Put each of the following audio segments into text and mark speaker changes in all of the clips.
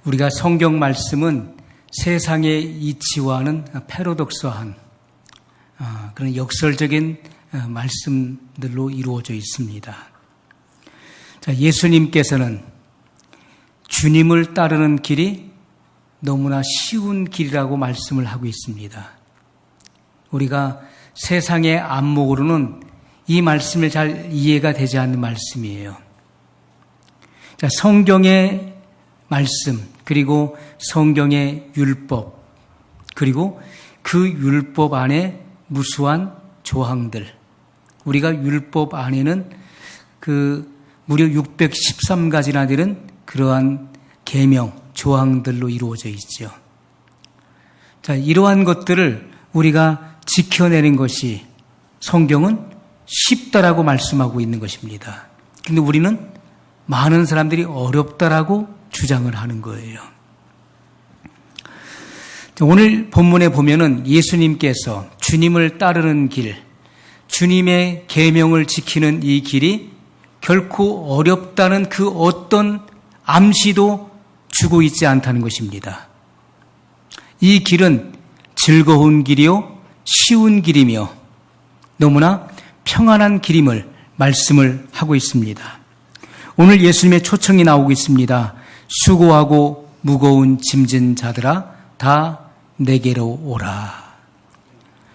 Speaker 1: 우리가 성경 말씀은 세상의 이치와는 패러독스한 그런 역설적인 말씀들로 이루어져 있습니다. 자, 예수님께서는 주님을 따르는 길이 너무나 쉬운 길이라고 말씀을 하고 있습니다. 우리가 세상의 안목으로는 이 말씀을 잘 이해가 되지 않는 말씀이에요. 자, 성경의 말씀, 그리고 성경의 율법, 그리고 그 율법 안에 무수한 조항들. 우리가 율법 안에는 무려 613가지나 되는 그러한 계명, 조항들로 이루어져 있죠. 자, 이러한 것들을 우리가 지켜내는 것이 성경은 쉽다라고 말씀하고 있는 것입니다. 근데 우리는 많은 사람들이 어렵다라고 주장을 하는 거예요. 오늘 본문에 보면은 예수님께서 주님을 따르는 길, 주님의 계명을 지키는 이 길이 결코 어렵다는 그 어떤 암시도 주고 있지 않다는 것입니다. 이 길은 즐거운 길이요, 쉬운 길이며 너무나 평안한 길임을 말씀을 하고 있습니다. 오늘 예수님의 초청이 나오고 있습니다. 수고하고 무거운 짐진 자들아 다 내게로 오라.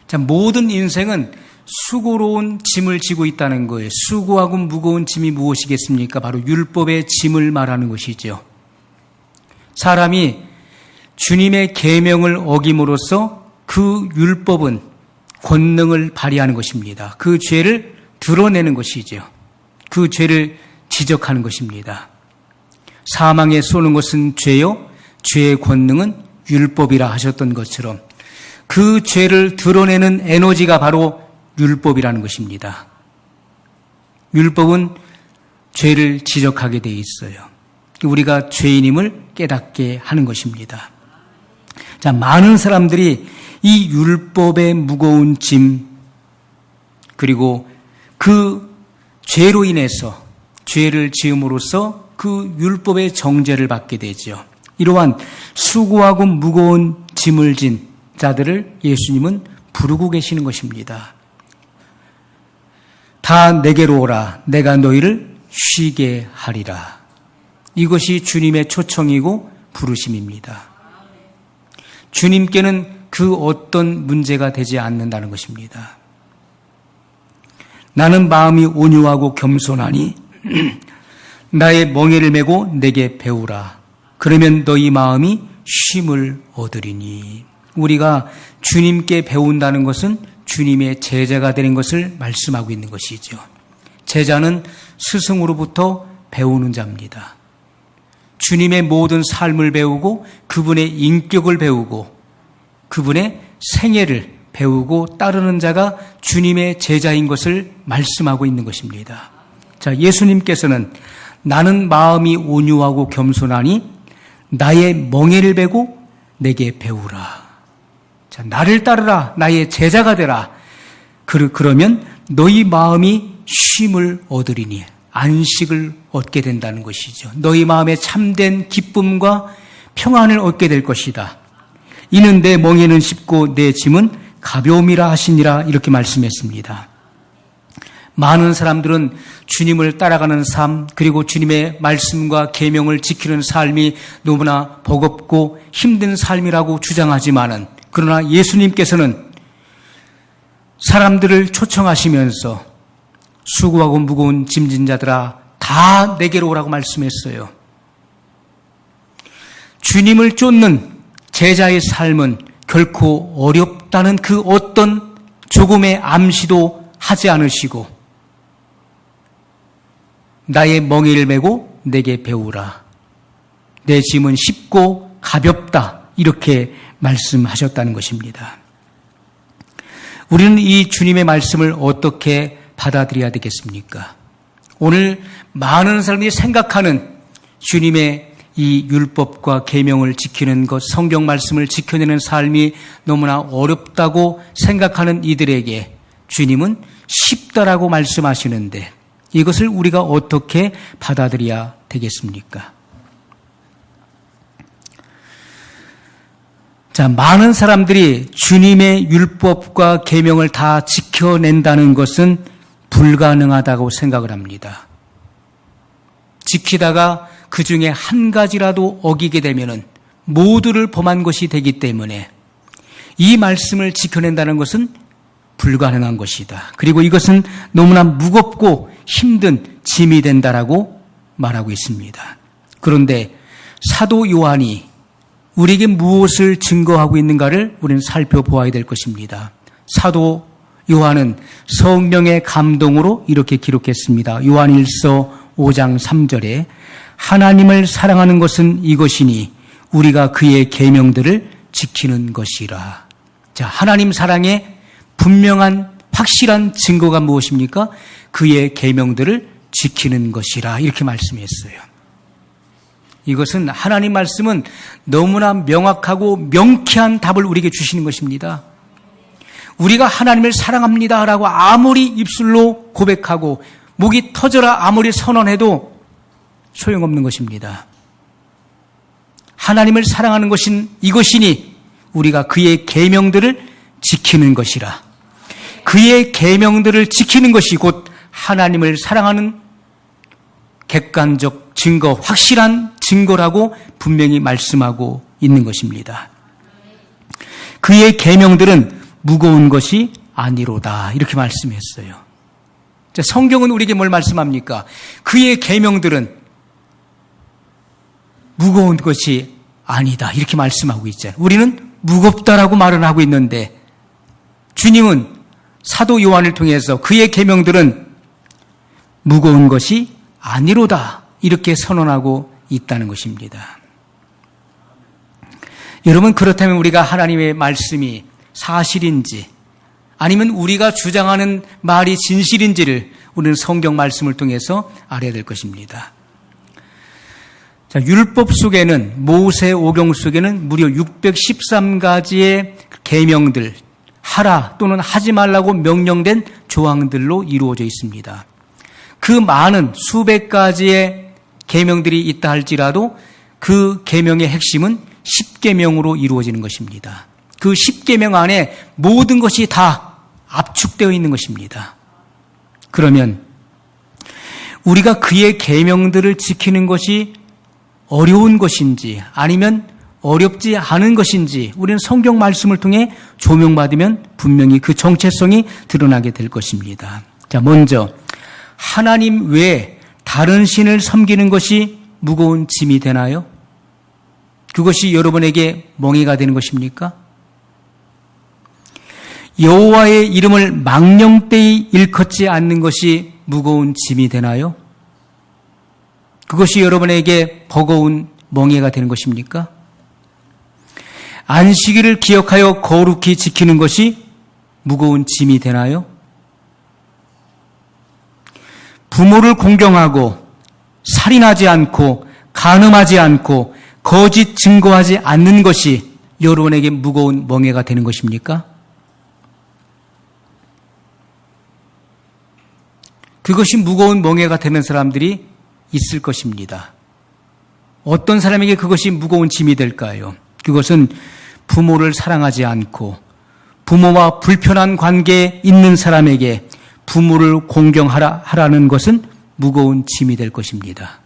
Speaker 1: 자, 모든 인생은 수고로운 짐을 지고 있다는 거예요. 수고하고 무거운 짐이 무엇이겠습니까? 바로 율법의 짐을 말하는 것이죠. 사람이 주님의 계명을 어김으로써 그 율법은 권능을 발휘하는 것입니다. 그 죄를 드러내는 것이죠. 그 죄를 지적하는 것입니다. 사망에 쏘는 것은 죄요, 죄의 권능은 율법이라 하셨던 것처럼 그 죄를 드러내는 에너지가 바로 율법이라는 것입니다. 율법은 죄를 지적하게 돼 있어요. 우리가 죄인임을 깨닫게 하는 것입니다. 자, 많은 사람들이 이 율법의 무거운 짐, 그리고 그 죄로 인해서 죄를 지음으로써 그 율법의 정죄를 받게 되죠. 이러한 수고하고 무거운 짐을 진 자들을 예수님은 부르고 계시는 것입니다. 다 내게로 오라. 내가 너희를 쉬게 하리라. 이것이 주님의 초청이고 부르심입니다. 주님께는 그 어떤 문제가 되지 않는다는 것입니다. 나는 마음이 온유하고 겸손하니 나의 멍에를 메고 내게 배우라. 그러면 너희 마음이 쉼을 얻으리니. 우리가 주님께 배운다는 것은 주님의 제자가 되는 것을 말씀하고 있는 것이죠. 제자는 스승으로부터 배우는 자입니다. 주님의 모든 삶을 배우고 그분의 인격을 배우고 그분의 생애를 배우고 따르는 자가 주님의 제자인 것을 말씀하고 있는 것입니다. 자, 예수님께서는 나는 마음이 온유하고 겸손하니 나의 멍에를 베고 내게 배우라. 자, 나를 따르라. 나의 제자가 되라. 그러면 너희 마음이 쉼을 얻으리니 안식을 얻게 된다는 것이죠. 너희 마음에 참된 기쁨과 평안을 얻게 될 것이다. 이는 내 멍에는 쉽고 내 짐은 가벼움이라 하시니라. 이렇게 말씀했습니다. 많은 사람들은 주님을 따라가는 삶, 그리고 주님의 말씀과 계명을 지키는 삶이 너무나 버겁고 힘든 삶이라고 주장하지만은, 그러나 예수님께서는 사람들을 초청하시면서 수고하고 무거운 짐진 자들아 다 내게로 오라고 말씀했어요. 주님을 쫓는 제자의 삶은 결코 어렵다는 그 어떤 조금의 암시도 하지 않으시고 나의 멍에를 메고 내게 배우라. 내 짐은 쉽고 가볍다. 이렇게 말씀하셨다는 것입니다. 우리는 이 주님의 말씀을 어떻게 받아들여야 되겠습니까? 오늘 많은 사람들이 생각하는 주님의 이 율법과 계명을 지키는 것, 성경 말씀을 지켜내는 삶이 너무나 어렵다고 생각하는 이들에게 주님은 쉽다라고 말씀하시는데 이것을 우리가 어떻게 받아들여야 되겠습니까? 자, 많은 사람들이 주님의 율법과 계명을 다 지켜낸다는 것은 불가능하다고 생각을 합니다. 지키다가 그 중에 한 가지라도 어기게 되면은 모두를 범한 것이 되기 때문에 이 말씀을 지켜낸다는 것은 불가능한 것이다. 그리고 이것은 너무나 무겁고 힘든 짐이 된다라고 말하고 있습니다. 그런데 사도 요한이 우리에게 무엇을 증거하고 있는가를 우리는 살펴보아야 될 것입니다. 사도 요한은 성령의 감동으로 이렇게 기록했습니다. 요한일서 5장 3절에 하나님을 사랑하는 것은 이것이니 우리가 그의 계명들을 지키는 것이라. 자, 하나님 사랑의 분명한 확실한 증거가 무엇입니까? 그의 계명들을 지키는 것이라 이렇게 말씀했어요. 이것은 하나님 말씀은 너무나 명확하고 명쾌한 답을 우리에게 주시는 것입니다. 우리가 하나님을 사랑합니다라고 아무리 입술로 고백하고 목이 터져라 아무리 선언해도 소용없는 것입니다. 하나님을 사랑하는 것은 이것이니 우리가 그의 계명들을 지키는 것이라. 그의 계명들을 지키는 것이 곧 하나님을 사랑하는 객관적 증거, 확실한 증거라고 분명히 말씀하고 있는 것입니다. 그의 계명들은 무거운 것이 아니로다 이렇게 말씀했어요. 성경은 우리에게 뭘 말씀합니까? 그의 계명들은 무거운 것이 아니다 이렇게 말씀하고 있잖아요. 우리는 무겁다라고 말을 하고 있는데 주님은 사도 요한을 통해서 그의 계명들은 무거운 것이 아니로다 이렇게 선언하고 있다는 것입니다. 여러분, 그렇다면 우리가 하나님의 말씀이 사실인지 아니면 우리가 주장하는 말이 진실인지를 우리는 성경 말씀을 통해서 알아야 될 것입니다. 자, 율법 속에는 모세 오경 속에는 무려 613가지의 계명들, 하라 또는 하지 말라고 명령된 조항들로 이루어져 있습니다. 그 많은 수백 가지의 계명들이 있다 할지라도 그 계명의 핵심은 10계명으로 이루어지는 것입니다. 그 10계명 안에 모든 것이 다 압축되어 있는 것입니다. 그러면 우리가 그의 계명들을 지키는 것이 어려운 것인지 아니면 어렵지 않은 것인지 우리는 성경 말씀을 통해 조명받으면 분명히 그 정체성이 드러나게 될 것입니다. 자, 먼저 하나님 외에 다른 신을 섬기는 것이 무거운 짐이 되나요? 그것이 여러분에게 멍해가 되는 것입니까? 여호와의 이름을 망령되이 일컫지 않는 것이 무거운 짐이 되나요? 그것이 여러분에게 버거운 멍해가 되는 것입니까? 안식일을 기억하여 거룩히 지키는 것이 무거운 짐이 되나요? 부모를 공경하고 살인하지 않고 간음하지 않고 거짓 증거하지 않는 것이 여러분에게 무거운 멍해가 되는 것입니까? 그것이 무거운 멍해가 되는 사람들이 있을 것입니다. 어떤 사람에게 그것이 무거운 짐이 될까요? 그것은 부모를 사랑하지 않고 부모와 불편한 관계에 있는 사람에게 부모를 공경하라는 것은 무거운 짐이 될 것입니다.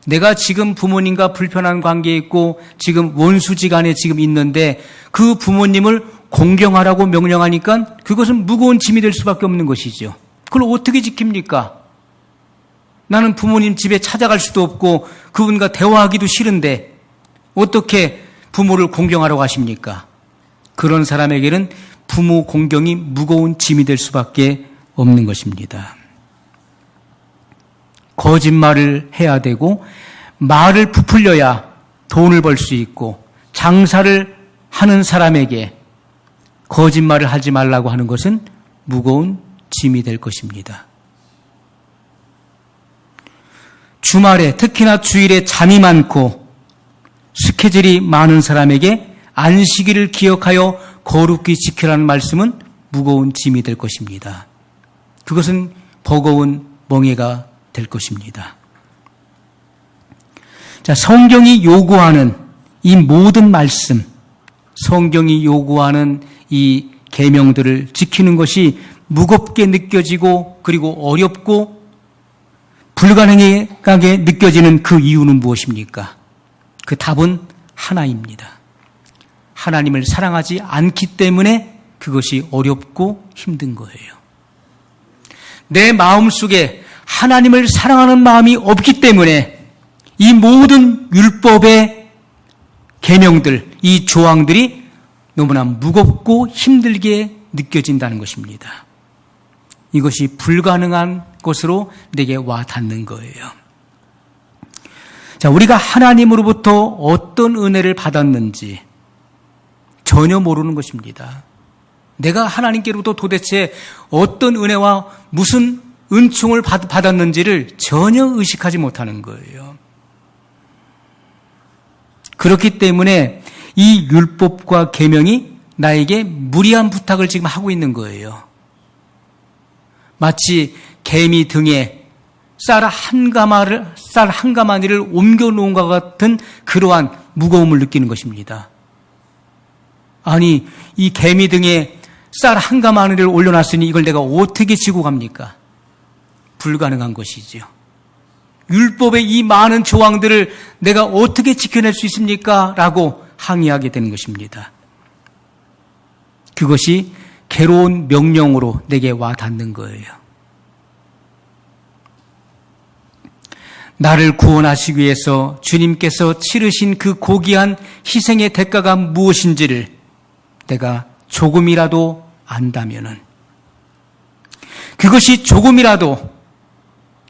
Speaker 1: 내가 지금 부모님과 불편한 관계에 있고 지금 원수지간에 지금 있는데 그 부모님을 공경하라고 명령하니까 그것은 무거운 짐이 될 수밖에 없는 것이죠. 그걸 어떻게 지킵니까? 나는 부모님 집에 찾아갈 수도 없고 그분과 대화하기도 싫은데 어떻게 부모를 공경하라고 하십니까? 그런 사람에게는 부모 공경이 무거운 짐이 될 수밖에 없는 것입니다. 거짓말을 해야 되고 말을 부풀려야 돈을 벌 수 있고 장사를 하는 사람에게 거짓말을 하지 말라고 하는 것은 무거운 짐이 될 것입니다. 주말에 특히나 주일에 잠이 많고 스케줄이 많은 사람에게 안식일을 기억하여 거룩히 지키라는 말씀은 무거운 짐이 될 것입니다. 그것은 버거운 멍해가 될 것입니다. 자, 성경이 요구하는 이 모든 말씀, 성경이 요구하는 이 계명들을 지키는 것이 무겁게 느껴지고 그리고 어렵고 불가능하게 느껴지는 그 이유는 무엇입니까? 그 답은 하나입니다. 하나님을 사랑하지 않기 때문에 그것이 어렵고 힘든 거예요. 내 마음속에 하나님을 사랑하는 마음이 없기 때문에 이 모든 율법의 계명들, 이 조항들이 너무나 무겁고 힘들게 느껴진다는 것입니다. 이것이 불가능한 것으로 내게 와 닿는 거예요. 자, 우리가 하나님으로부터 어떤 은혜를 받았는지 전혀 모르는 것입니다. 내가 하나님께로부터 도대체 어떤 은혜와 무슨 은총을 받았는지를 전혀 의식하지 못하는 거예요. 그렇기 때문에 이 율법과 계명이 나에게 무리한 부탁을 지금 하고 있는 거예요. 마치 개미 등에 쌀 한 가마니를 옮겨놓은 것 같은 그러한 무거움을 느끼는 것입니다. 아니, 이 개미 등에 쌀 한 가마니를 올려놨으니 이걸 내가 어떻게 지고 갑니까? 불가능한 것이죠. 율법의 이 많은 조항들을 내가 어떻게 지켜낼 수 있습니까? 라고 항의하게 되는 것입니다. 그것이 괴로운 명령으로 내게 와 닿는 거예요. 나를 구원하시기 위해서 주님께서 치르신 그 고귀한 희생의 대가가 무엇인지를 내가 조금이라도 안다면은, 그것이 조금이라도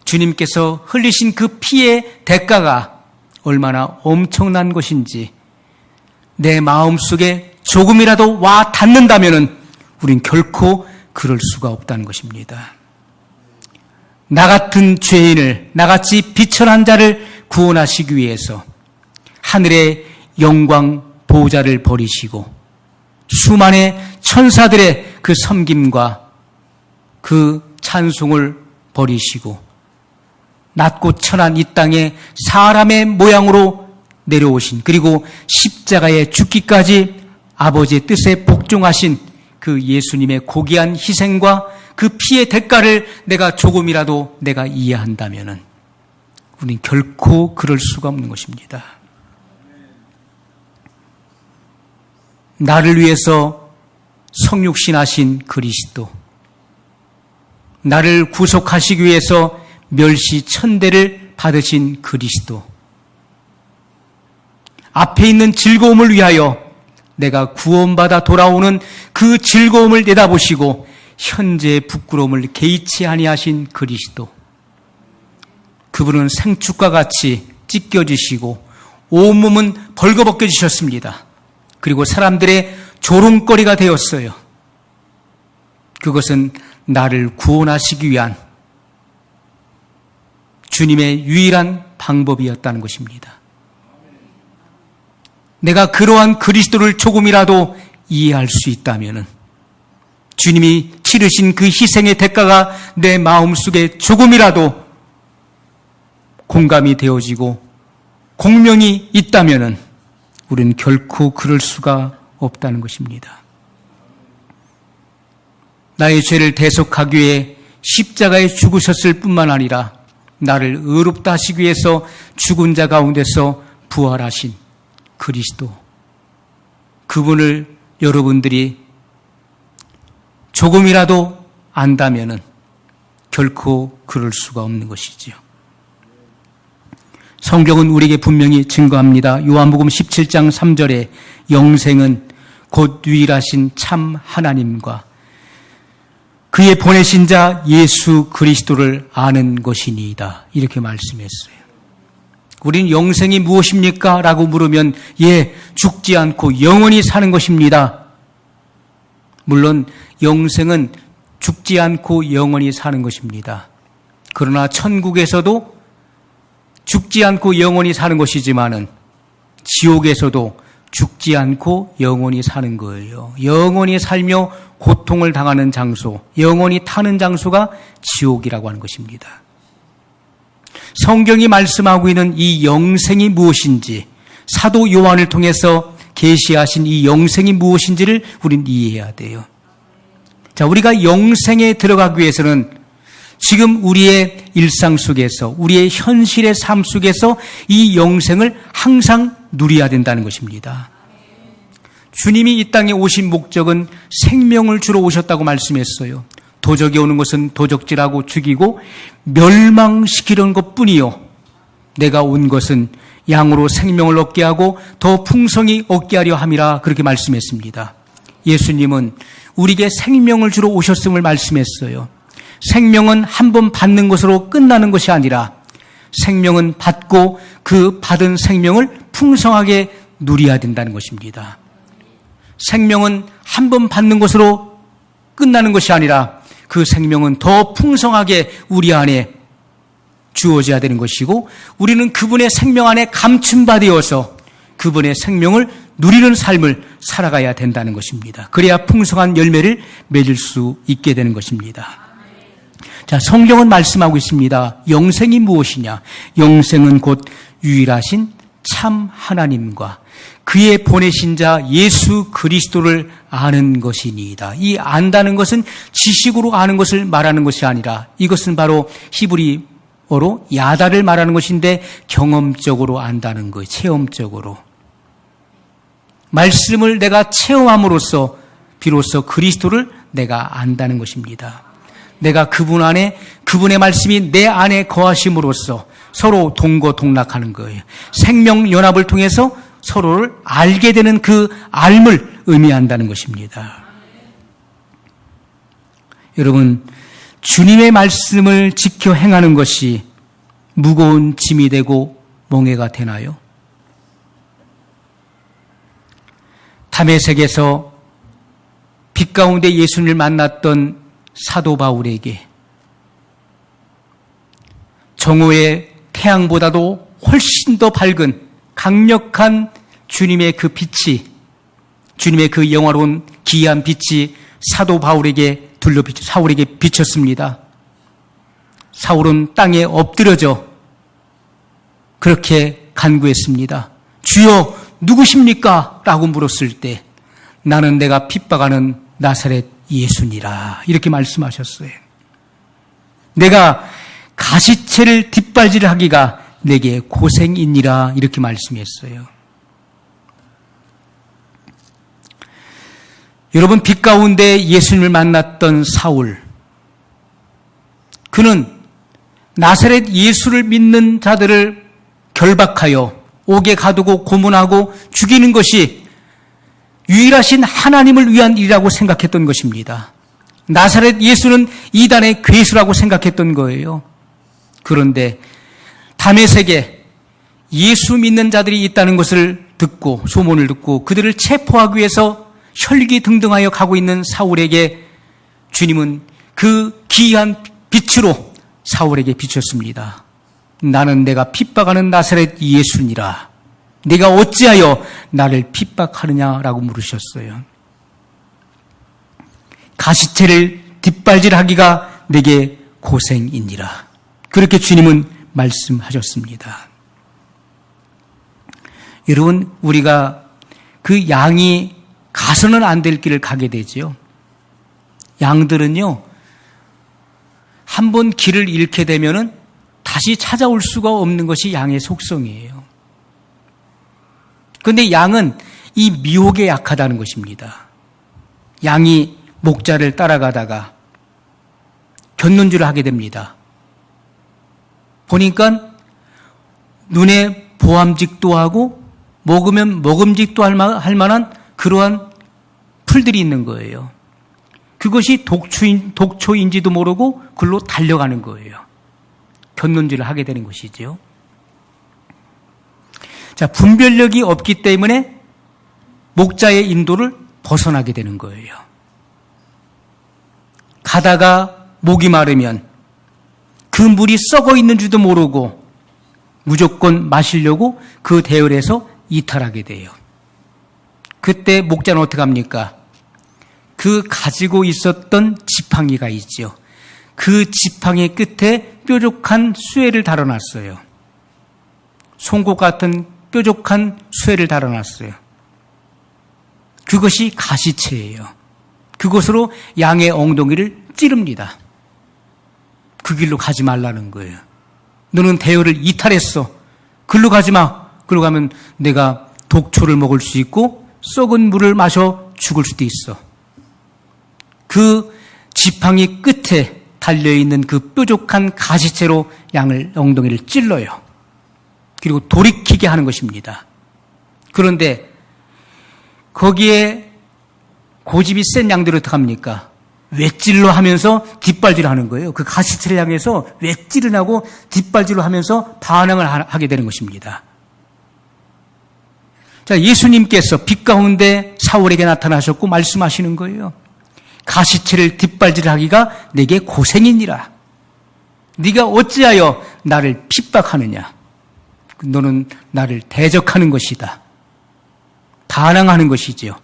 Speaker 1: 주님께서 흘리신 그 피의 대가가 얼마나 엄청난 것인지 내 마음속에 조금이라도 와 닿는다면은 우린 결코 그럴 수가 없다는 것입니다. 나 같은 죄인을, 나같이 비천한 자를 구원하시기 위해서 하늘의 영광 보좌를 버리시고 수많은 천사들의 그 섬김과 그 찬송을 버리시고 낮고 천한 이 땅에 사람의 모양으로 내려오신, 그리고 십자가에 죽기까지 아버지의 뜻에 복종하신 그 예수님의 고귀한 희생과 그 피의 대가를 내가 조금이라도 내가 이해한다면은 우리는 결코 그럴 수가 없는 것입니다. 나를 위해서 성육신하신 그리스도, 나를 구속하시기 위해서 멸시천대를 받으신 그리스도, 앞에 있는 즐거움을 위하여 내가 구원받아 돌아오는 그 즐거움을 내다보시고 현재의 부끄러움을 개의치 아니하신 그리스도, 그분은 생축과 같이 찢겨지시고 온몸은 벌거벗겨지셨습니다. 그리고 사람들의 조롱거리가 되었어요. 그것은 나를 구원하시기 위한 주님의 유일한 방법이었다는 것입니다. 내가 그러한 그리스도를 조금이라도 이해할 수 있다면 주님이 치르신 그 희생의 대가가 내 마음속에 조금이라도 공감이 되어지고 공명이 있다면 우리는 결코 그럴 수가 없다는 것입니다. 나의 죄를 대속하기 위해 십자가에 죽으셨을 뿐만 아니라 나를 의롭다 하시기 위해서 죽은 자 가운데서 부활하신 그리스도, 그분을 여러분들이 조금이라도 안다면은 결코 그럴 수가 없는 것이지요. 성경은 우리에게 분명히 증거합니다. 요한복음 17장 3절에 영생은 곧 유일하신 참 하나님과 그의 보내신 자 예수 그리스도를 아는 것이니이다, 이렇게 말씀했어요. 우린 영생이 무엇입니까? 라고 물으면 죽지 않고 영원히 사는 것입니다. 물론 영생은 죽지 않고 영원히 사는 것입니다. 그러나 천국에서도 죽지 않고 영원히 사는 것이지만은 지옥에서도 죽지 않고 영원히 사는 거예요. 영원히 살며 고통을 당하는 장소, 영원히 타는 장소가 지옥이라고 하는 것입니다. 성경이 말씀하고 있는 이 영생이 무엇인지 사도 요한을 통해서 계시하신 이 영생이 무엇인지를 우리는 이해해야 돼요. 자, 우리가 영생에 들어가기 위해서는 지금 우리의 일상 속에서, 우리의 현실의 삶 속에서 이 영생을 항상 누려야 된다는 것입니다. 주님이 이 땅에 오신 목적은 생명을 주러 오셨다고 말씀했어요. 도적이 오는 것은 도적질하고 죽이고 멸망시키려는 것뿐이요, 내가 온 것은 양으로 생명을 얻게 하고 더 풍성히 얻게 하려 함이라, 그렇게 말씀했습니다. 예수님은 우리에게 생명을 주러 오셨음을 말씀했어요. 생명은 한 번 받는 것으로 끝나는 것이 아니라 생명은 받고 그 받은 생명을 풍성하게 누려야 된다는 것입니다. 생명은 한 번 받는 것으로 끝나는 것이 아니라 그 생명은 더 풍성하게 우리 안에 주어져야 되는 것이고, 우리는 그분의 생명 안에 감춘바되어서 그분의 생명을 누리는 삶을 살아가야 된다는 것입니다. 그래야 풍성한 열매를 맺을 수 있게 되는 것입니다. 자, 성경은 말씀하고 있습니다. 영생이 무엇이냐? 영생은 곧 유일하신 참 하나님과 그의 보내신 자 예수 그리스도를 아는 것이니이다. 이 안다는 것은 지식으로 아는 것을 말하는 것이 아니라, 이것은 바로 히브리어로 야다를 말하는 것인데, 경험적으로 안다는 거예요. 체험적으로. 말씀을 내가 체험함으로써 비로소 그리스도를 내가 안다는 것입니다. 내가 그분 안에, 그분의 말씀이 내 안에 거하심으로써 서로 동거동락하는 거예요. 생명연합을 통해서 서로를 알게 되는 그 알을 의미한다는 것입니다. 여러분, 주님의 말씀을 지켜 행하는 것이 무거운 짐이 되고 멍해가 되나요? 다메섹에서 빛 가운데 예수님을 만났던 사도 바울에게 정오의 태양보다도 훨씬 더 밝은 강력한 주님의 그 빛이, 주님의 그 영화로운 기이한 빛이 사도 바울에게 사울에게 비쳤습니다. 사울은 땅에 엎드려져 그렇게 간구했습니다. 주여, 누구십니까? 라고 물었을 때, 나는 내가 핍박하는 나사렛 예수니라, 이렇게 말씀하셨어요. 내가 가시채를 뒷발질하기가 내게 고생이니라, 이렇게 말씀했어요. 여러분, 빛 가운데 예수님을 만났던 사울, 그는 나사렛 예수를 믿는 자들을 결박하여 옥에 가두고 고문하고 죽이는 것이 유일하신 하나님을 위한 일이라고 생각했던 것입니다. 나사렛 예수는 이단의 괴수라고 생각했던 거예요. 그런데 다메섹에 예수 믿는 자들이 있다는 것을 듣고, 소문을 듣고 그들을 체포하기 위해서 혈기등등하여 가고 있는 사울에게 주님은 그 기이한 빛으로 사울에게 비쳤습니다. 나는 내가 핍박하는 나사렛 예수니라. 네가 어찌하여 나를 핍박하느냐라고 물으셨어요. 가시채를 뒷발질하기가 내게 고생이니라. 그렇게 주님은 말씀하셨습니다. 여러분, 우리가 그 양이 가서는 안 될 길을 가게 되지요. 양들은요, 한번 길을 잃게 되면은 다시 찾아올 수가 없는 것이 양의 속성이에요. 그런데 양은 이 미혹에 약하다는 것입니다. 양이 목자를 따라가다가 곁눈질을 하게 됩니다. 보니까 눈에 보암직도 하고 먹으면 먹음직도 할 만한 그러한 풀들이 있는 거예요. 그것이 독초인지도 모르고 글로 달려가는 거예요. 곁눈질을 하게 되는 것이죠. 자, 분별력이 없기 때문에 목자의 인도를 벗어나게 되는 거예요. 가다가 목이 마르면 그 물이 썩어 있는 줄도 모르고 무조건 마시려고 그 대열에서 이탈하게 돼요. 그때 목자는 어떻게 합니까? 그 가지고 있었던 지팡이가 있죠. 그 지팡이 끝에 뾰족한 쇠를 달아놨어요. 송곳 같은 뾰족한 쇠를 달아놨어요. 그것이 가시체예요. 그것으로 양의 엉덩이를 찌릅니다. 그 길로 가지 말라는 거예요. 너는 대열을 이탈했어. 글로 가지 마. 글로 가면 내가 독초를 먹을 수 있고 썩은 물을 마셔 죽을 수도 있어. 그 지팡이 끝에 달려있는 그 뾰족한 가시채로 양을 엉덩이를 찔러요. 그리고 돌이키게 하는 것입니다. 그런데 거기에 고집이 센 양들이 어떻게 합니까? 왜 찔러 하면서 뒷발질을 하는 거예요. 그 가시채를 향해서 왜 찌르냐고 뒷발질을 하면서 반항을 하게 되는 것입니다. 자, 예수님께서 빛 가운데 사울에게 나타나셨고 말씀하시는 거예요. 가시채를 뒷발질하기가 내게 고생이니라. 네가 어찌하여 나를 핍박하느냐. 너는 나를 대적하는 것이다. 반항하는 것이지요.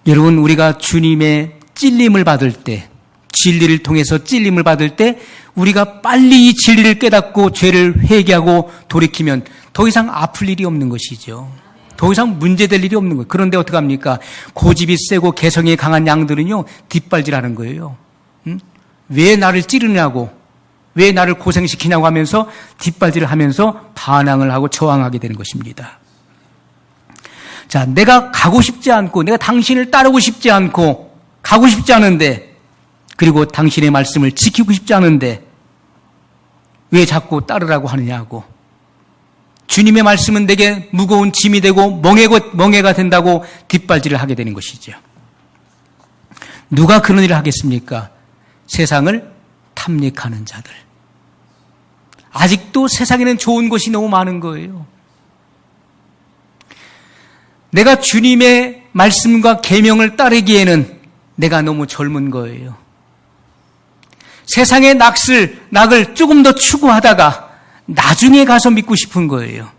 Speaker 1: 여러분, 우리가 주님의 찔림을 받을 때, 진리를 통해서 찔림을 받을 때 우리가 빨리 이 진리를 깨닫고 죄를 회개하고 돌이키면 더 이상 아플 일이 없는 것이죠. 더 이상 문제될 일이 없는 거예요. 그런데 어떡합니까? 고집이 세고 개성이 강한 양들은요, 뒷발질하는 거예요. 왜 나를 찌르냐고, 왜 나를 고생시키냐고 하면서 뒷발질을 하면서 반항을 하고 저항하게 되는 것입니다. 자, 내가 가고 싶지 않고, 내가 당신을 따르고 싶지 않고, 가고 싶지 않은데, 그리고 당신의 말씀을 지키고 싶지 않은데, 왜 자꾸 따르라고 하느냐고. 주님의 말씀은 내게 무거운 짐이 되고 멍해가 된다고 뒷발질을 하게 되는 것이죠. 누가 그런 일을 하겠습니까? 세상을 탐닉하는 자들. 아직도 세상에는 좋은 것이 너무 많은 거예요. 내가 주님의 말씀과 계명을 따르기에는 내가 너무 젊은 거예요. 세상의 낙을 조금 더 추구하다가 나중에 가서 믿고 싶은 거예요.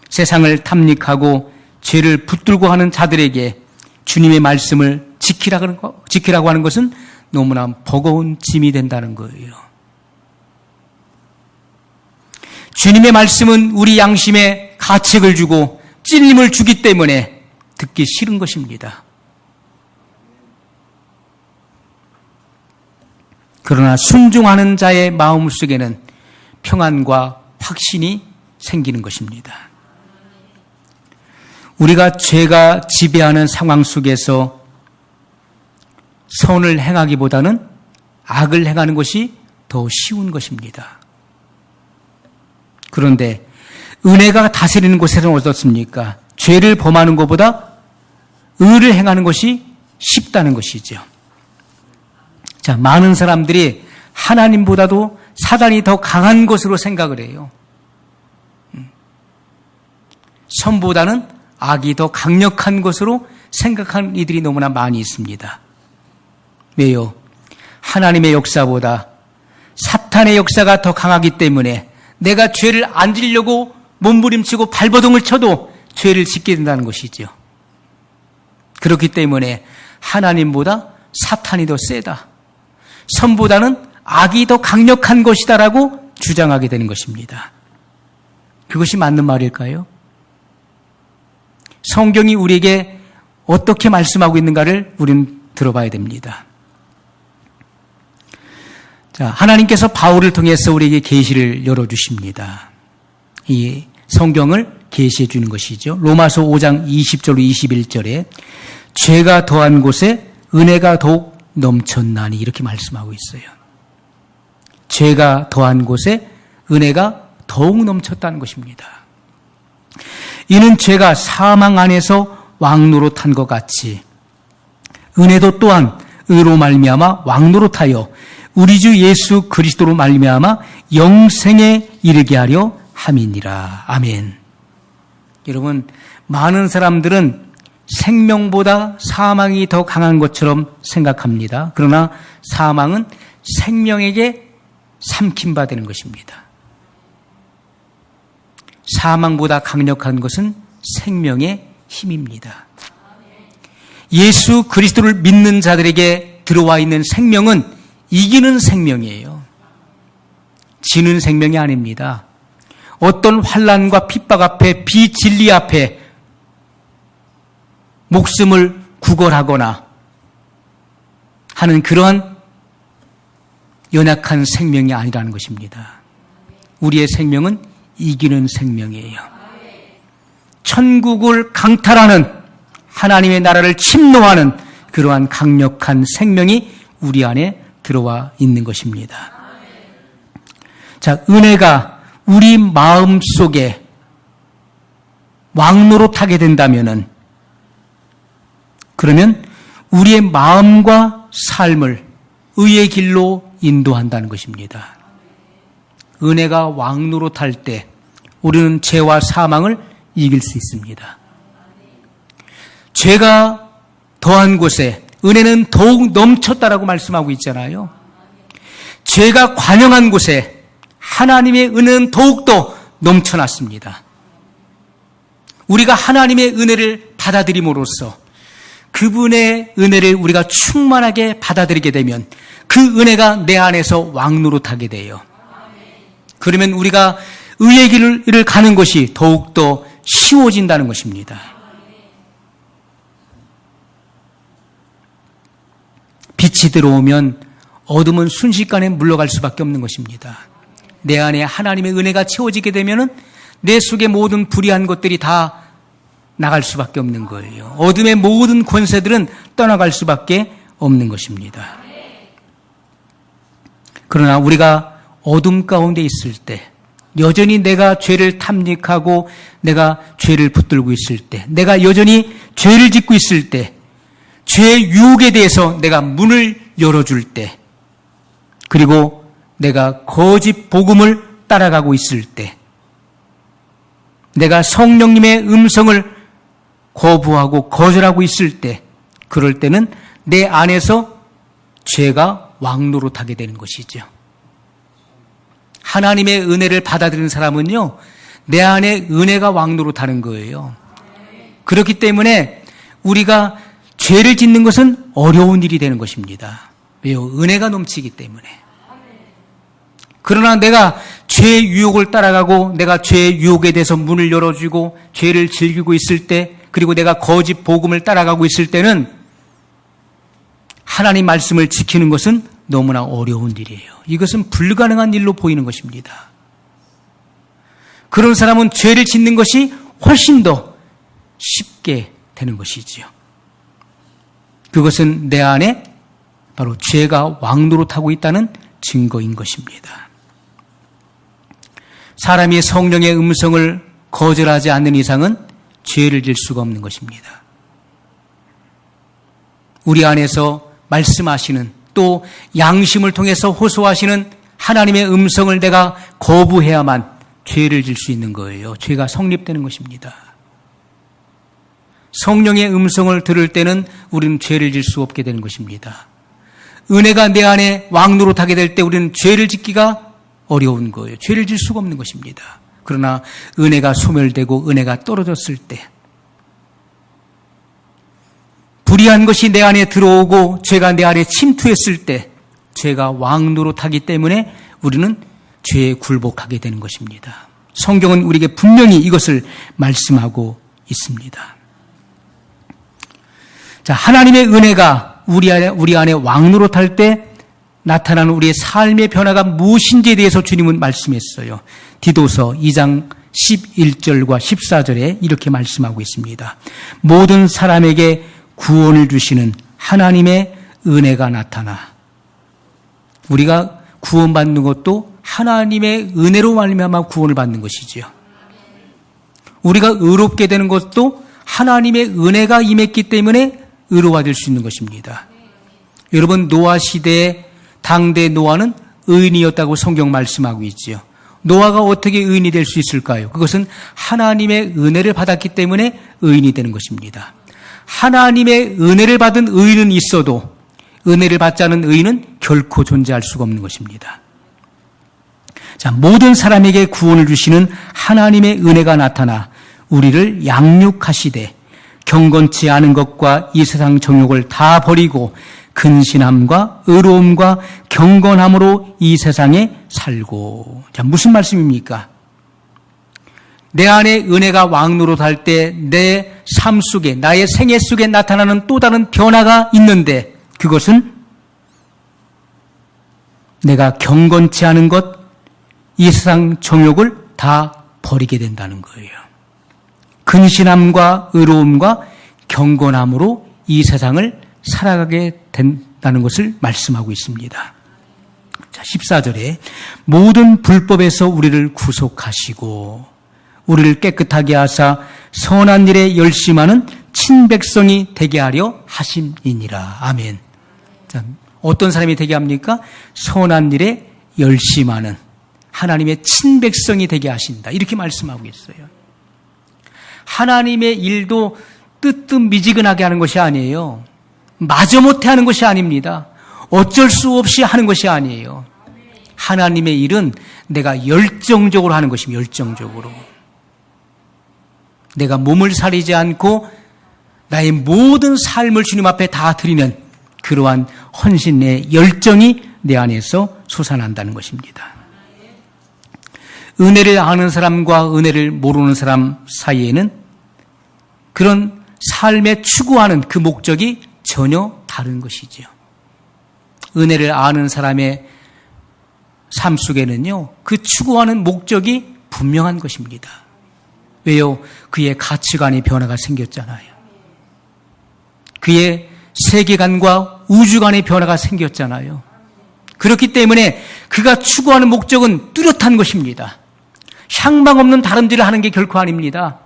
Speaker 1: 세상을 탐닉하고 죄를 붙들고 하는 자들에게 주님의 말씀을 지키라고 하는 것은 너무나 버거운 짐이 된다는 거예요. 주님의 말씀은 우리 양심에 가책을 주고 찔림을 주기 때문에 듣기 싫은 것입니다. 그러나 순종하는 자의 마음속에는 평안과 확신이 생기는 것입니다. 우리가 죄가 지배하는 상황 속에서 선을 행하기보다는 악을 행하는 것이 더 쉬운 것입니다. 그런데 은혜가 다스리는 곳에서는 어떻습니까? 죄를 범하는 것보다 의를 행하는 것이 쉽다는 것이죠. 자, 많은 사람들이 하나님보다도 사단이 더 강한 것으로 생각을 해요. 선보다는 악이 더 강력한 것으로 생각하는 이들이 너무나 많이 있습니다. 왜요? 하나님의 역사보다 사탄의 역사가 더 강하기 때문에 내가 죄를 안 지려고 몸부림치고 발버둥을 쳐도 죄를 짓게 된다는 것이죠. 그렇기 때문에 하나님보다 사탄이 더 세다. 선보다는 악이 더 강력한 것이다라고 주장하게 되는 것입니다. 그것이 맞는 말일까요? 성경이 우리에게 어떻게 말씀하고 있는가를 우리는 들어봐야 됩니다. 자, 하나님께서 바울을 통해서 우리에게 계시를 열어주십니다. 이 성경을 계시해 주는 것이죠. 로마서 5장 20절로 21절에 죄가 더한 곳에 은혜가 더욱 넘쳤나니 이렇게 말씀하고 있어요. 죄가 더한 곳에 은혜가 더욱 넘쳤다는 것입니다. 이는 죄가 사망 안에서 왕노릇한 것 같이 은혜도 또한 의로 말미암아 왕노릇하여 우리 주 예수 그리스도로 말미암아 영생에 이르게 하려 함이니라. 아멘. 여러분, 많은 사람들은 생명보다 사망이 더 강한 것처럼 생각합니다. 그러나 사망은 생명에게 삼킴바 되는 것입니다. 사망보다 강력한 것은 생명의 힘입니다. 예수 그리스도를 믿는 자들에게 들어와 있는 생명은 이기는 생명이에요. 지는 생명이 아닙니다. 어떤 환난과 핍박 앞에, 비진리 앞에 목숨을 구걸하거나 하는 그러한 연약한 생명이 아니라는 것입니다. 우리의 생명은 이기는 생명이에요. 천국을 강탈하는, 하나님의 나라를 침노하는 그러한 강력한 생명이 우리 안에 들어와 있는 것입니다. 자, 은혜가 우리 마음 속에 왕노릇하게 된다면은, 그러면 우리의 마음과 삶을 의의 길로 인도한다는 것입니다. 은혜가 왕노릇할 때 우리는 죄와 사망을 이길 수 있습니다. 죄가 더한 곳에 은혜는 더욱 넘쳤다라고 말씀하고 있잖아요. 죄가 관영한 곳에 하나님의 은혜는 더욱더 넘쳐났습니다. 우리가 하나님의 은혜를 받아들임으로써 그분의 은혜를 우리가 충만하게 받아들이게 되면 그 은혜가 내 안에서 왕노릇하게 돼요. 그러면 우리가 의의 길을 가는 것이 더욱더 쉬워진다는 것입니다. 빛이 들어오면 어둠은 순식간에 물러갈 수밖에 없는 것입니다. 내 안에 하나님의 은혜가 채워지게 되면 내 속의 모든 불의한 것들이 다 나갈 수밖에 없는 거예요. 어둠의 모든 권세들은 떠나갈 수밖에 없는 것입니다. 그러나 우리가 어둠 가운데 있을 때, 여전히 내가 죄를 탐닉하고 내가 죄를 붙들고 있을 때, 내가 여전히 죄를 짓고 있을 때, 죄의 유혹에 대해서 내가 문을 열어줄 때, 그리고 내가 거짓 복음을 따라가고 있을 때, 내가 성령님의 음성을 거부하고 거절하고 있을 때, 그럴 때는 내 안에서 죄가 왕노릇하게 되는 것이죠. 하나님의 은혜를 받아들이는 사람은요, 내 안에 은혜가 왕노릇하는 거예요. 그렇기 때문에 우리가 죄를 짓는 것은 어려운 일이 되는 것입니다. 왜요? 은혜가 넘치기 때문에. 그러나 내가 죄의 유혹을 따라가고 내가 죄의 유혹에 대해서 문을 열어주고 죄를 즐기고 있을 때, 그리고 내가 거짓 복음을 따라가고 있을 때는 하나님 말씀을 지키는 것은 너무나 어려운 일이에요. 이것은 불가능한 일로 보이는 것입니다. 그런 사람은 죄를 짓는 것이 훨씬 더 쉽게 되는 것이지요. 그것은 내 안에 바로 죄가 왕노릇하고 있다는 증거인 것입니다. 사람이 성령의 음성을 거절하지 않는 이상은 죄를 질 수가 없는 것입니다. 우리 안에서 말씀하시는, 또 양심을 통해서 호소하시는 하나님의 음성을 내가 거부해야만 죄를 질 수 있는 거예요. 죄가 성립되는 것입니다. 성령의 음성을 들을 때는 우리는 죄를 질 수 없게 되는 것입니다. 은혜가 내 안에 왕노릇하게 될 때 우리는 죄를 짓기가 어려운 거예요. 죄를 질 수가 없는 것입니다. 그러나 은혜가 소멸되고 은혜가 떨어졌을 때, 불의한 것이 내 안에 들어오고 죄가 내 안에 침투했을 때, 죄가 왕노릇하기 때문에 우리는 죄에 굴복하게 되는 것입니다. 성경은 우리에게 분명히 이것을 말씀하고 있습니다. 자, 하나님의 은혜가 우리 안에 왕노릇할 때 나타나는 우리의 삶의 변화가 무엇인지에 대해서 주님은 말씀했어요. 디도서 2장 11절과 14절에 이렇게 말씀하고 있습니다. 모든 사람에게 구원을 주시는 하나님의 은혜가 나타나, 우리가 구원받는 것도 하나님의 은혜로 말미암아 구원을 받는 것이지요. 우리가 의롭게 되는 것도 하나님의 은혜가 임했기 때문에 의로워질 수 있는 것입니다. 여러분, 노아 시대에 당대 노아는 의인이었다고 성경 말씀하고 있지요. 노아가 어떻게 의인이 될 수 있을까요? 그것은 하나님의 은혜를 받았기 때문에 의인이 되는 것입니다. 하나님의 은혜를 받은 의인은 있어도 은혜를 받지 않은 의인은 결코 존재할 수가 없는 것입니다. 자, 모든 사람에게 구원을 주시는 하나님의 은혜가 나타나 우리를 양육하시되 경건치 않은 것과 이 세상 정욕을 다 버리고 근신함과 의로움과 경건함으로 이 세상에 살고. 자, 무슨 말씀입니까? 내 안에 은혜가 왕노릇할 때 내 삶 속에, 나의 생애 속에 나타나는 또 다른 변화가 있는데, 그것은 내가 경건치 않은 것, 이 세상 정욕을 다 버리게 된다는 거예요. 근신함과 의로움과 경건함으로 이 세상을 살아가게 된다는 것을 말씀하고 있습니다. 자, 14절에 모든 불법에서 우리를 구속하시고 우리를 깨끗하게 하사 선한 일에 열심하는 친백성이 되게 하려 하심이니라. 아멘. 자, 어떤 사람이 되게 합니까? 선한 일에 열심하는 하나님의 친백성이 되게 하신다. 이렇게 말씀하고 있어요. 하나님의 일도 뜨뜻미지근하게 하는 것이 아니에요. 마저못해 하는 것이 아닙니다. 어쩔 수 없이 하는 것이 아니에요. 하나님의 일은 내가 열정적으로 하는 것입니다. 열정적으로. 내가 몸을 사리지 않고 나의 모든 삶을 주님 앞에 다 드리는 그러한 헌신의 열정이 내 안에서 솟아난다는 것입니다. 은혜를 아는 사람과 은혜를 모르는 사람 사이에는 그런 삶에 추구하는 그 목적이 전혀 다른 것이죠. 은혜를 아는 사람의 삶 속에는요, 그 추구하는 목적이 분명한 것입니다. 왜요? 그의 가치관의 변화가 생겼잖아요. 그의 세계관과 우주관의 변화가 생겼잖아요. 그렇기 때문에 그가 추구하는 목적은 뚜렷한 것입니다. 향방 없는 다름질을 하는 게 결코 아닙니다.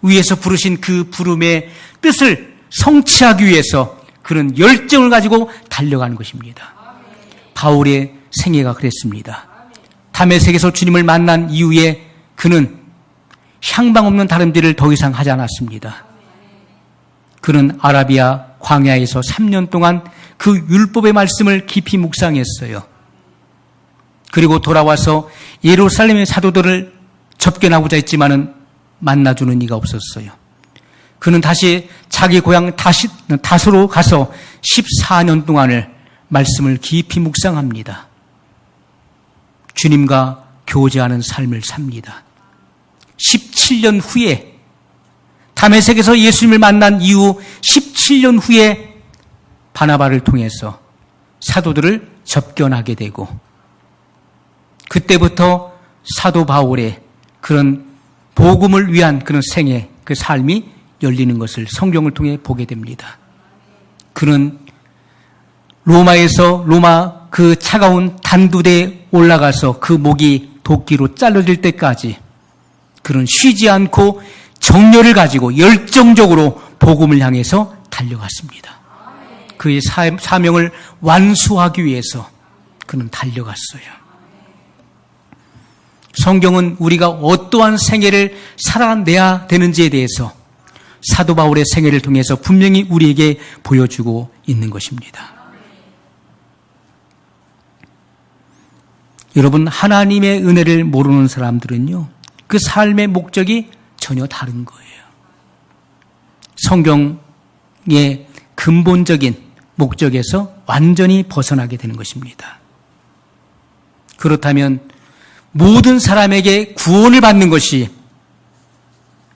Speaker 1: 위에서 부르신 그 부름의 뜻을 성취하기 위해서 그런 열정을 가지고 달려가는 것입니다. 바울의 생애가 그랬습니다. 다메섹에서 주님을 만난 이후에 그는 향방 없는 다름질을 더 이상 하지 않았습니다. 그는 아라비아 광야에서 3년 동안 그 율법의 말씀을 깊이 묵상했어요. 그리고 돌아와서 예루살렘의 사도들을 접견하고자 했지만은 만나주는 이가 없었어요. 그는 다시 자기 고향 다소로 가서 14년 동안을 말씀을 깊이 묵상합니다. 주님과 교제하는 삶을 삽니다. 17년 후에 다메섹에서 예수님을 만난 이후 17년 후에 바나바를 통해서 사도들을 접견하게 되고 그때부터 사도 바울의 그런 복음을 위한 그런 생애, 그 삶이 열리는 것을 성경을 통해 보게 됩니다. 그는 로마 그 차가운 단두대에 올라가서 그 목이 도끼로 잘라질 때까지 그는 쉬지 않고 정열을 가지고 열정적으로 복음을 향해서 달려갔습니다. 그의 사명을 완수하기 위해서 그는 달려갔어요. 성경은 우리가 어떠한 생애를 살아내야 되는지에 대해서 사도 바울의 생애를 통해서 분명히 우리에게 보여주고 있는 것입니다. 여러분, 하나님의 은혜를 모르는 사람들은요, 그 삶의 목적이 전혀 다른 거예요. 성경의 근본적인 목적에서 완전히 벗어나게 되는 것입니다. 그렇다면 모든 사람에게 구원을 받는 것이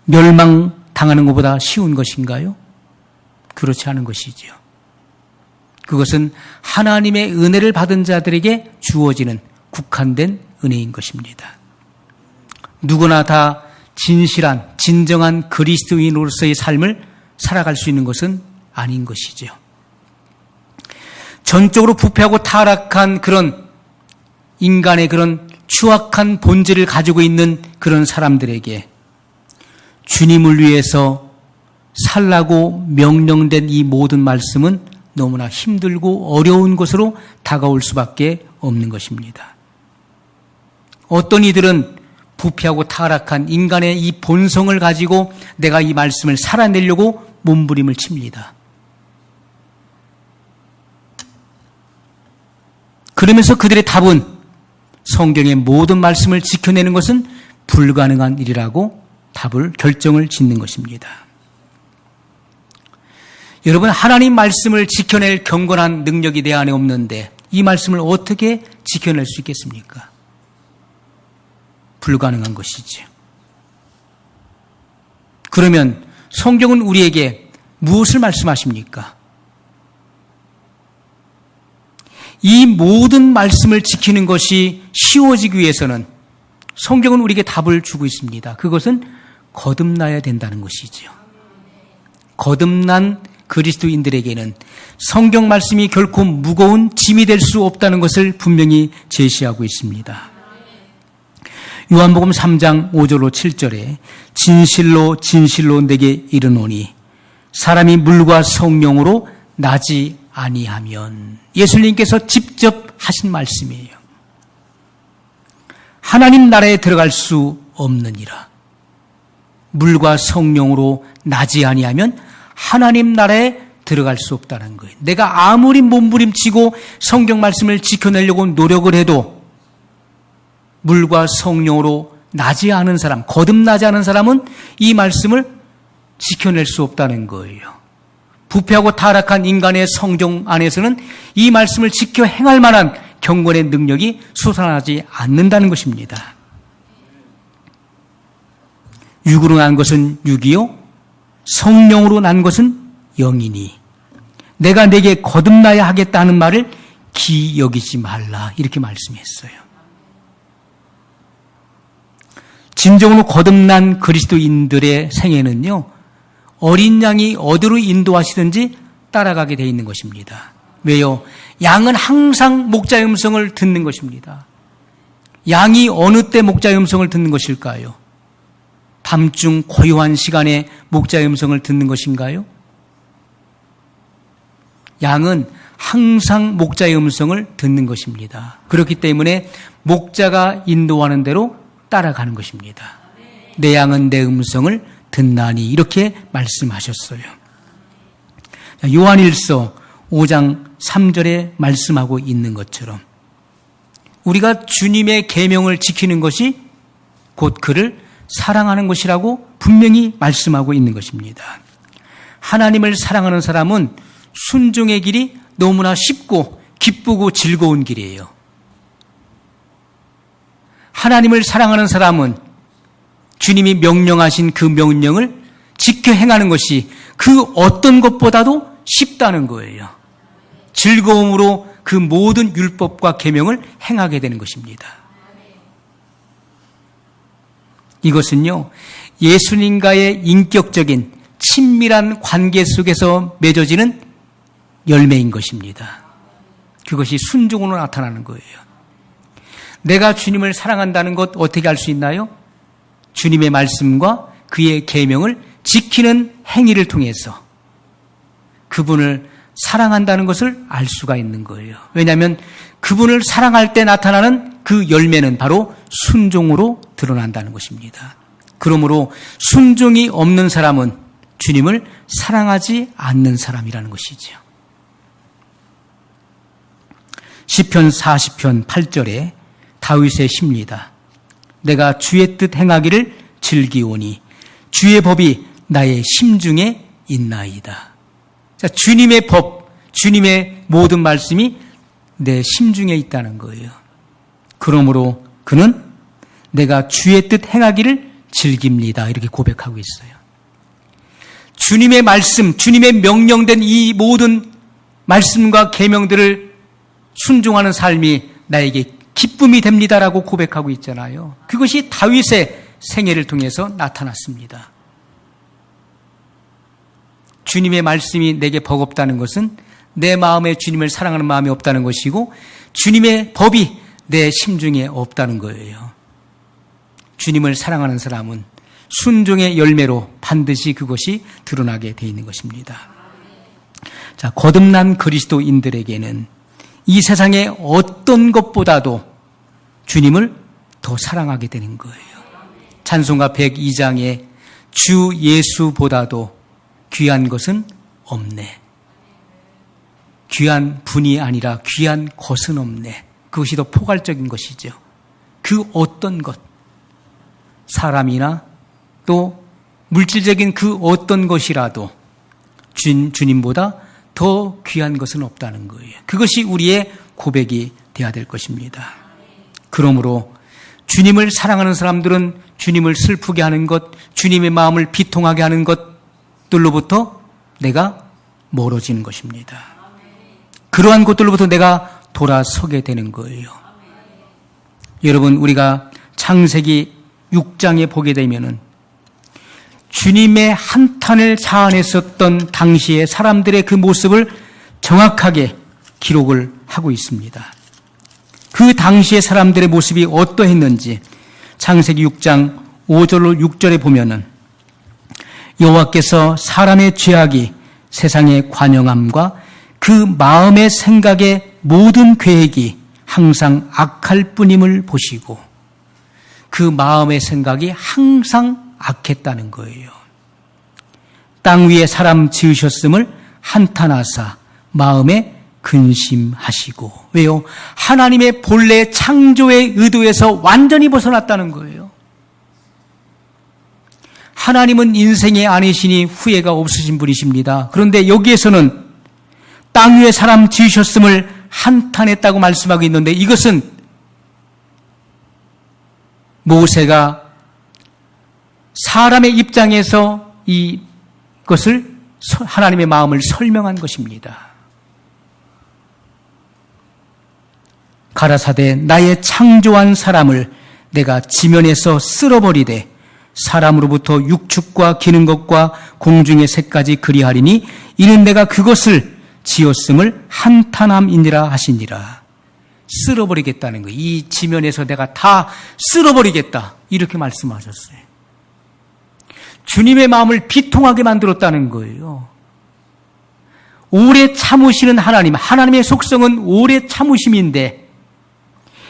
Speaker 1: 멸망당하는 것보다 쉬운 것인가요? 그렇지 않은 것이지요. 그것은 하나님의 은혜를 받은 자들에게 주어지는 국한된 은혜인 것입니다. 누구나 다 진실한, 진정한 그리스도인으로서의 삶을 살아갈 수 있는 것은 아닌 것이죠. 전적으로 부패하고 타락한 그런 인간의 그런 추악한 본질을 가지고 있는 그런 사람들에게 주님을 위해서 살라고 명령된 이 모든 말씀은 너무나 힘들고 어려운 것으로 다가올 수밖에 없는 것입니다. 어떤 이들은 부패하고 타락한 인간의 이 본성을 가지고 내가 이 말씀을 살아내려고 몸부림을 칩니다. 그러면서 그들의 답은 성경의 모든 말씀을 지켜내는 것은 불가능한 일이라고 결정을 짓는 것입니다. 여러분, 하나님 말씀을 지켜낼 경건한 능력이 내 안에 없는데 이 말씀을 어떻게 지켜낼 수 있겠습니까? 불가능한 것이지요. 그러면 성경은 우리에게 무엇을 말씀하십니까? 이 모든 말씀을 지키는 것이 쉬워지기 위해서는 성경은 우리에게 답을 주고 있습니다. 그것은 거듭나야 된다는 것이지요. 거듭난 그리스도인들에게는 성경 말씀이 결코 무거운 짐이 될 수 없다는 것을 분명히 제시하고 있습니다. 요한복음 3장 5절로 7절에 진실로 진실로 내게 이르노니 사람이 물과 성령으로 나지 아니하면, 예수님께서 직접 하신 말씀이에요. 하나님 나라에 들어갈 수 없느니라. 물과 성령으로 나지 아니하면 하나님 나라에 들어갈 수 없다는 거예요. 내가 아무리 몸부림치고 성경 말씀을 지켜내려고 노력을 해도 물과 성령으로 나지 않은 사람, 거듭나지 않은 사람은 이 말씀을 지켜낼 수 없다는 거예요. 부패하고 타락한 인간의 성정 안에서는 이 말씀을 지켜 행할 만한 경건의 능력이 솟아나지 않는다는 것입니다. 육으로 난 것은 육이요, 성령으로 난 것은 영이니 내가 내게 거듭나야 하겠다는 말을 기여기지 말라, 이렇게 말씀했어요. 진정으로 거듭난 그리스도인들의 생애는요, 어린 양이 어디로 인도하시든지 따라가게 돼 있는 것입니다. 왜요? 양은 항상 목자의 음성을 듣는 것입니다. 양이 어느 때 목자의 음성을 듣는 것일까요? 밤중 고요한 시간에 목자의 음성을 듣는 것인가요? 양은 항상 목자의 음성을 듣는 것입니다. 그렇기 때문에 목자가 인도하는 대로 따라가는 것입니다. 내 양은 내 음성을 듣나니, 이렇게 말씀하셨어요. 요한일서 5장 3절에 말씀하고 있는 것처럼 우리가 주님의 계명을 지키는 것이 곧 그를 사랑하는 것이라고 분명히 말씀하고 있는 것입니다. 하나님을 사랑하는 사람은 순종의 길이 너무나 쉽고 기쁘고 즐거운 길이에요. 하나님을 사랑하는 사람은 주님이 명령하신 그 명령을 지켜 행하는 것이 그 어떤 것보다도 쉽다는 거예요. 즐거움으로 그 모든 율법과 계명을 행하게 되는 것입니다. 이것은요, 예수님과의 인격적인 친밀한 관계 속에서 맺어지는 열매인 것입니다. 그것이 순종으로 나타나는 거예요. 내가 주님을 사랑한다는 것 어떻게 알 수 있나요? 주님의 말씀과 그의 계명을 지키는 행위를 통해서 그분을 사랑한다는 것을 알 수가 있는 거예요. 왜냐하면 그분을 사랑할 때 나타나는 그 열매는 바로 순종으로 드러난다는 것입니다. 그러므로 순종이 없는 사람은 주님을 사랑하지 않는 사람이라는 것이죠. 시편 40편 8절에 다윗의 시입니다. 내가 주의 뜻 행하기를 즐기오니 주의 법이 나의 심중에 있나이다. 자, 주님의 법, 주님의 모든 말씀이 내 심중에 있다는 거예요. 그러므로 그는 내가 주의 뜻 행하기를 즐깁니다, 이렇게 고백하고 있어요. 주님의 말씀, 주님의 명령된 이 모든 말씀과 계명들을 순종하는 삶이 나에게 기쁨이 됩니다라고 고백하고 있잖아요. 그것이 다윗의 생애를 통해서 나타났습니다. 주님의 말씀이 내게 버겁다는 것은 내 마음에 주님을 사랑하는 마음이 없다는 것이고 주님의 법이 내 심중에 없다는 거예요. 주님을 사랑하는 사람은 순종의 열매로 반드시 그것이 드러나게 돼 있는 것입니다. 자, 거듭난 그리스도인들에게는 이 세상의 어떤 것보다도 주님을 더 사랑하게 되는 거예요. 찬송가 102장에 주 예수보다도 귀한 것은 없네. 귀한 분이 아니라 귀한 것은 없네. 그것이 더 포괄적인 것이죠. 그 어떤 것, 사람이나 또 물질적인 그 어떤 것이라도 주님보다 더 귀한 것은 없다는 거예요. 그것이 우리의 고백이 되어야 될 것입니다. 그러므로 주님을 사랑하는 사람들은 주님을 슬프게 하는 것, 주님의 마음을 비통하게 하는 것들로부터 내가 멀어지는 것입니다. 그러한 것들로부터 내가 돌아서게 되는 거예요. 여러분, 우리가 창세기 6장에 보게 되면은 주님의 한탄을 자아냈었던 당시의 사람들의 그 모습을 정확하게 기록을 하고 있습니다. 그 당시의 사람들의 모습이 어떠했는지 창세기 6장 5절로 6절에 보면은 여호와께서 사람의 죄악이 세상의 관영함과 그 마음의 생각의 모든 계획이 항상 악할 뿐임을 보시고, 그 마음의 생각이 항상 악했다는 거예요. 땅 위에 사람 지으셨음을 한탄하사 마음에 근심하시고. 왜요? 하나님의 본래 창조의 의도에서 완전히 벗어났다는 거예요. 하나님은 인생의 아내시니 후회가 없으신 분이십니다. 그런데 여기에서는 땅 위에 사람 지으셨음을 한탄했다고 말씀하고 있는데, 이것은 모세가 사람의 입장에서 이것을 하나님의 마음을 설명한 것입니다. 가라사대 나의 창조한 사람을 내가 지면에서 쓸어버리되 사람으로부터 육축과 기는 것과 공중의 새까지 그리하리니 이는 내가 그것을 지었음을 한탄함이니라 하시니라. 쓸어버리겠다는 거예요. 이 지면에서 내가 다 쓸어버리겠다, 이렇게 말씀하셨어요. 주님의 마음을 비통하게 만들었다는 거예요. 오래 참으시는 하나님, 하나님의 속성은 오래 참으심인데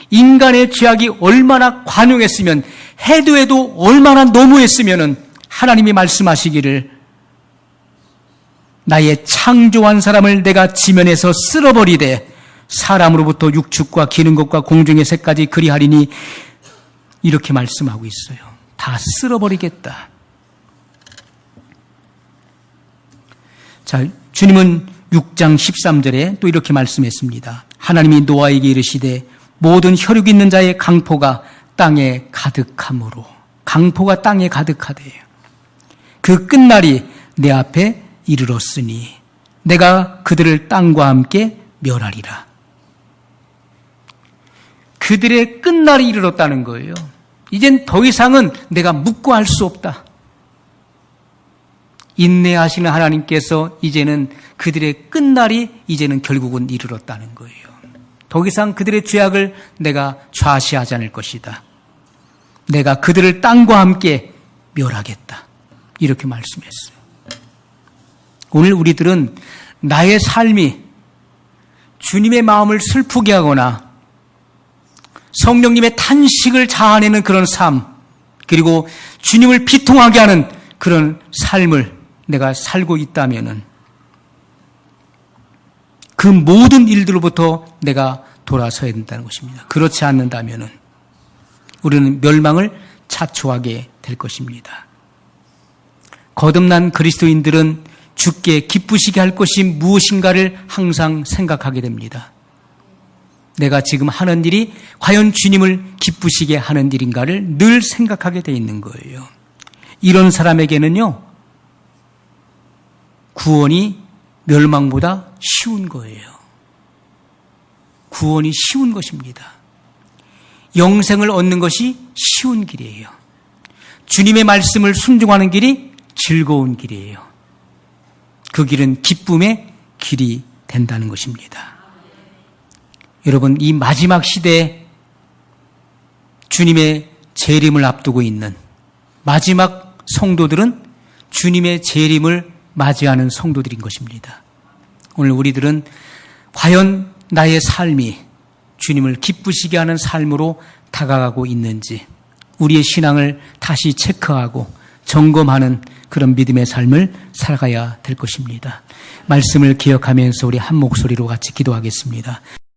Speaker 1: 인간의 죄악이 얼마나 관용했으면, 해도 얼마나 너무했으면 하나님이 말씀하시기를 나의 창조한 사람을 내가 지면에서 쓸어버리되 사람으로부터 육축과 기는 것과 공중의 새까지 그리하리니, 이렇게 말씀하고 있어요. 다 쓸어버리겠다. 자, 주님은 6장 13절에 또 이렇게 말씀했습니다. 하나님이 노아에게 이르시되 모든 혈육 있는 자의 강포가 땅에 가득함으로. 강포가 땅에 가득하대요. 그 끝날이 내 앞에 이르렀으니 내가 그들을 땅과 함께 멸하리라. 그들의 끝날이 이르렀다는 거예요. 이젠 더 이상은 내가 묵고할 수 없다. 인내하시는 하나님께서 이제는 그들의 끝날이 이제는 결국은 이르렀다는 거예요. 더 이상 그들의 죄악을 내가 좌시하지 않을 것이다. 내가 그들을 땅과 함께 멸하겠다. 이렇게 말씀했어요. 오늘 우리들은 나의 삶이 주님의 마음을 슬프게 하거나 성령님의 탄식을 자아내는 그런 삶, 그리고 주님을 비통하게 하는 그런 삶을 내가 살고 있다면은 그 모든 일들로부터 내가 돌아서야 된다는 것입니다. 그렇지 않는다면은 우리는 멸망을 자초하게 될 것입니다. 거듭난 그리스도인들은 주께 기쁘시게 할 것이 무엇인가를 항상 생각하게 됩니다. 내가 지금 하는 일이 과연 주님을 기쁘시게 하는 일인가를 늘 생각하게 돼 있는 거예요. 이런 사람에게는요, 구원이 멸망보다 쉬운 거예요. 구원이 쉬운 것입니다. 영생을 얻는 것이 쉬운 길이에요. 주님의 말씀을 순종하는 길이 즐거운 길이에요. 그 길은 기쁨의 길이 된다는 것입니다. 여러분, 이 마지막 시대에 주님의 재림을 앞두고 있는 마지막 성도들은 주님의 재림을 맞이하는 성도들인 것입니다. 오늘 우리들은 과연 나의 삶이 주님을 기쁘시게 하는 삶으로 다가가고 있는지 우리의 신앙을 다시 체크하고 점검하는 그런 믿음의 삶을 살아가야 될 것입니다. 말씀을 기억하면서 우리 한 목소리로 같이 기도하겠습니다.